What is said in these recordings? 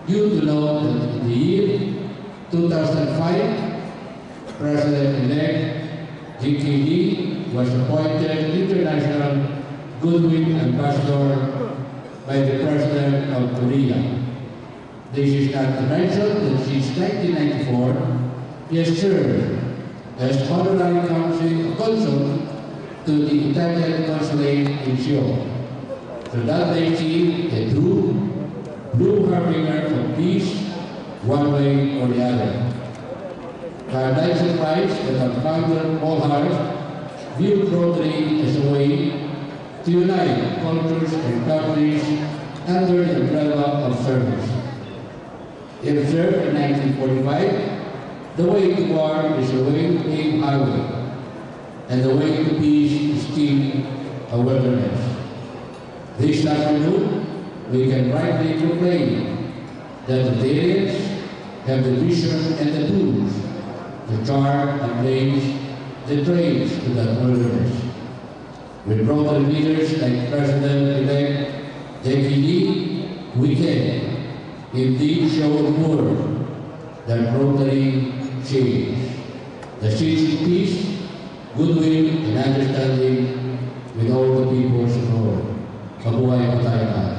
you to know that in the year 2005, President-elect GKD was appointed International Goodwill Ambassador by the President of Korea. This is not to mention that since 1994, he has served as honorary consul to the Italian consulate in Seoul. So that makes him a true blue harbinger of peace, one way or the other. Our lives and rights that our founder Paul Hart viewed Rotary as a way to unite cultures and countries under the umbrella of service. He observed in 1945, the way to war is a way to pave highway, and the way to peace is still a wilderness. This afternoon, we can rightly proclaim that the Darians have the vision and the tools to chart and blaze the trails to that wilderness. With Rotary leaders like President-elect JPD, we can indeed show the world that Rotary change. The seeds of peace, goodwill, and understanding with all the peoples of the world. Mabuhay po tayo lahat.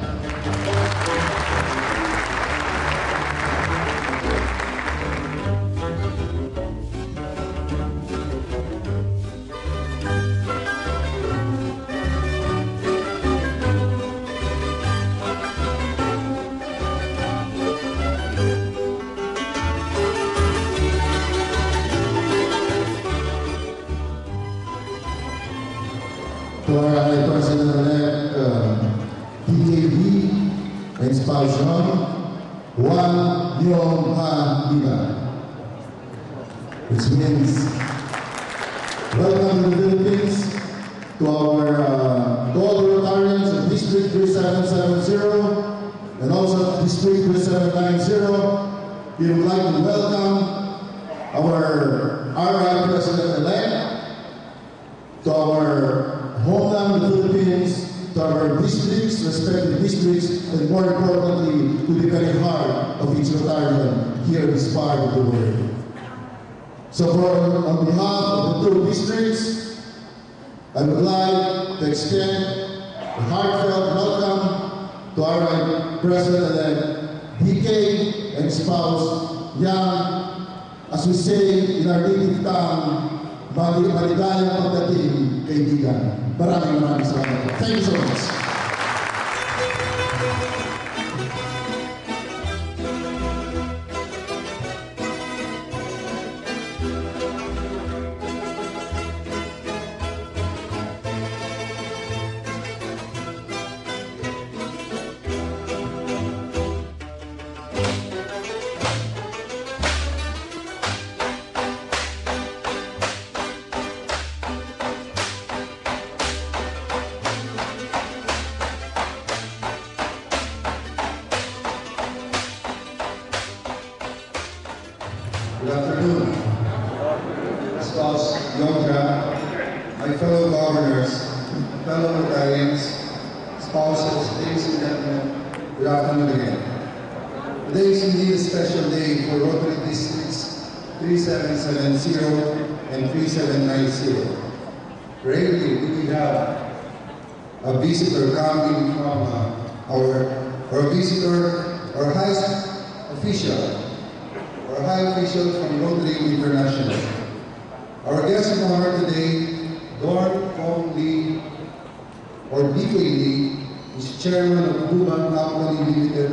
President-elect DKD and spouse Juan Leon Ha Lina, which means welcome to the Philippines, to all the Rotarians of District 3770 and also District 3790. We would like to welcome our RI President-elect to our homeland, the Philippines, to our districts, respective districts, and more importantly, to the very heart of each Rotarian here in this part of the world. So on behalf of the two districts, I would like to extend a heartfelt welcome to our President-elect DK and spouse Yang, as we say in our native tongue, maligayang pagdating, kaibigan. Maraming salamat. Thank you so much. Good afternoon. Spouse Yongja, my fellow governors, fellow Rotarians, spouses, ladies and gentlemen, good afternoon again. Today is indeed a special day for Rotary Districts 3770 and 3790. Rarely do we have a visitor coming from our visitor or highest official or high official from Rotary International. Our guest of honor today, Dorn Kong Lee, or DK Lee, is chairman of Bubang Company Limited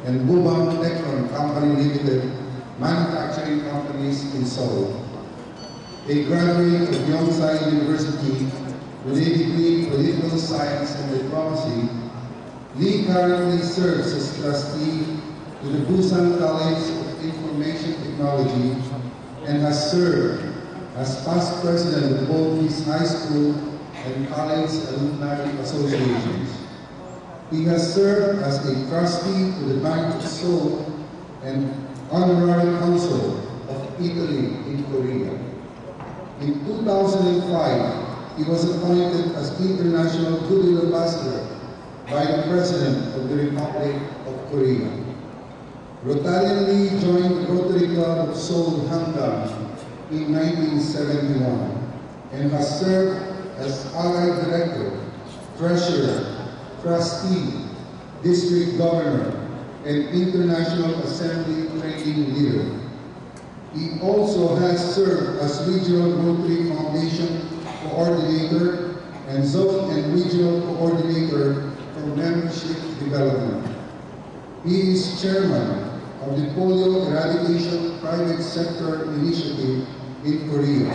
and Bubang Techron Company Limited, manufacturing companies in Seoul. A graduate of Yonsei University with a degree in political science and diplomacy, Lee currently serves as trustee to the Busan College of Information Technology and has served as past president of both his high school and college alumni associations. He has served as a trustee to the Bank of Seoul and honorary consul of Italy in Korea. In 2005, he was appointed as International Goodwill Ambassador by the President of the Republic of Korea. Rotarian Lee joined the Rotary Club of Seoul, Hanggang in 1971 and has served as Allied Director, Treasurer, Trustee, District Governor, and International Assembly Training Leader. He also has served as Regional Rotary Foundation Coordinator and Zone and Regional Coordinator for Membership Development. He is Chairman of the Polio Eradication Private Sector Initiative in Korea.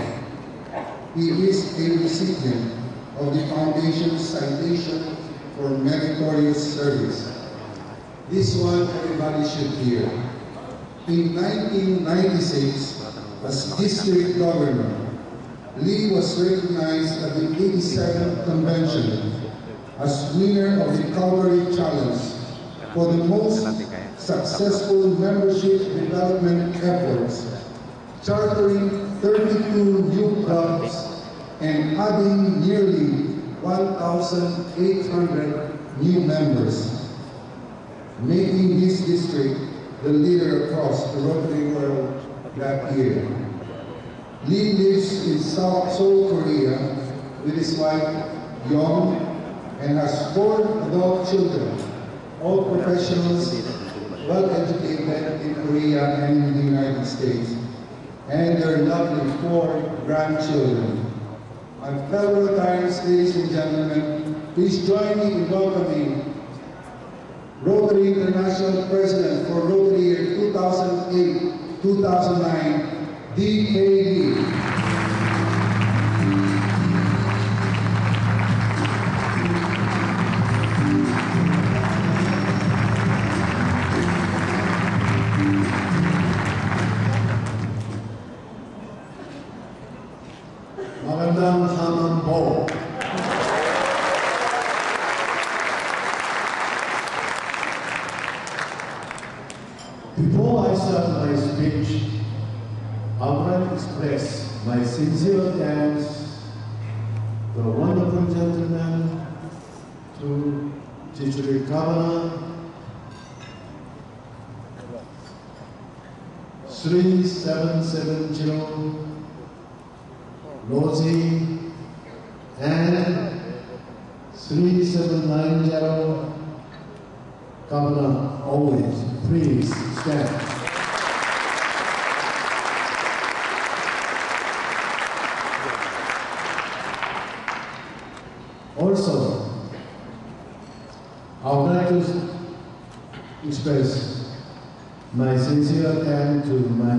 He is a recipient of the Foundation's Citation for Meritorious Service. This one everybody should hear. In 1996, as District Governor, Lee was recognized at the 87th Convention as winner of the Calvary Challenge for the most successful membership development efforts, chartering 32 new clubs and adding nearly 1,800 new members, making this district the leader across the Rotary world that year. Lee lives in Seoul, Korea with his wife, Young, and has 4 adult children, all professionals, well-educated in Korea and in the United States, and their lovely 4 grandchildren. My fellow Rotarians, ladies and gentlemen, please join me in welcoming Rotary International President for Rotary year 2008-2009, D.K. Lee. Magandang hamon po. Before I start my speech, I would like to express my sincere thanks to the wonderful gentleman, to District Governor, 3770 Rosie, and 3790 Governor Owens. Please stand. Also, I would like to express my sincere thanks to my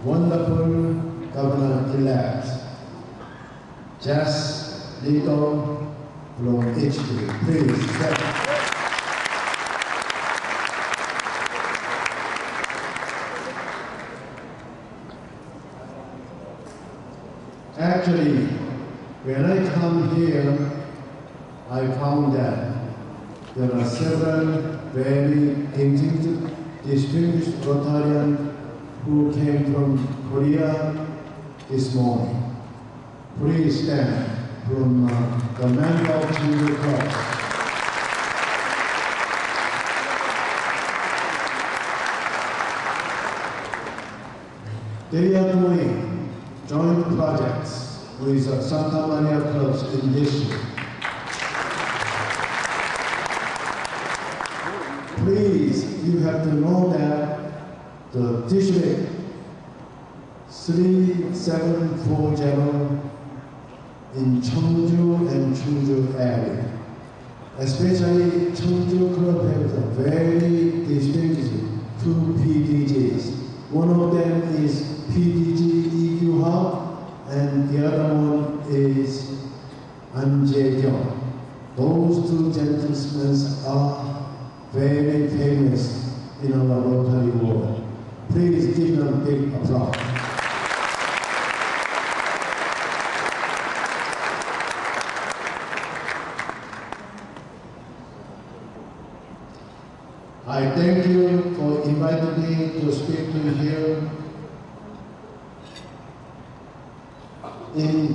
wonderful Governor-elect, Jess Lito from HD. Please stand. Actually, when I come here, I found that there are several very distinguished Rotarians who came from Korea this morning. Please stand from the member of Chungju Club. They are doing joint projects with Santa Maria clubs in this year. Please, you have to know that the district 3740 in Cheongju and Chungju area, especially Cheongju club has a very distinguished 2 PDGs. One of them is PDG EQ Hub, and the other one is An Jae-kyung. Those 2 gentlemen are very famous in our Rotary world. Please give them a big applause. I thank you for inviting me to speak to you here in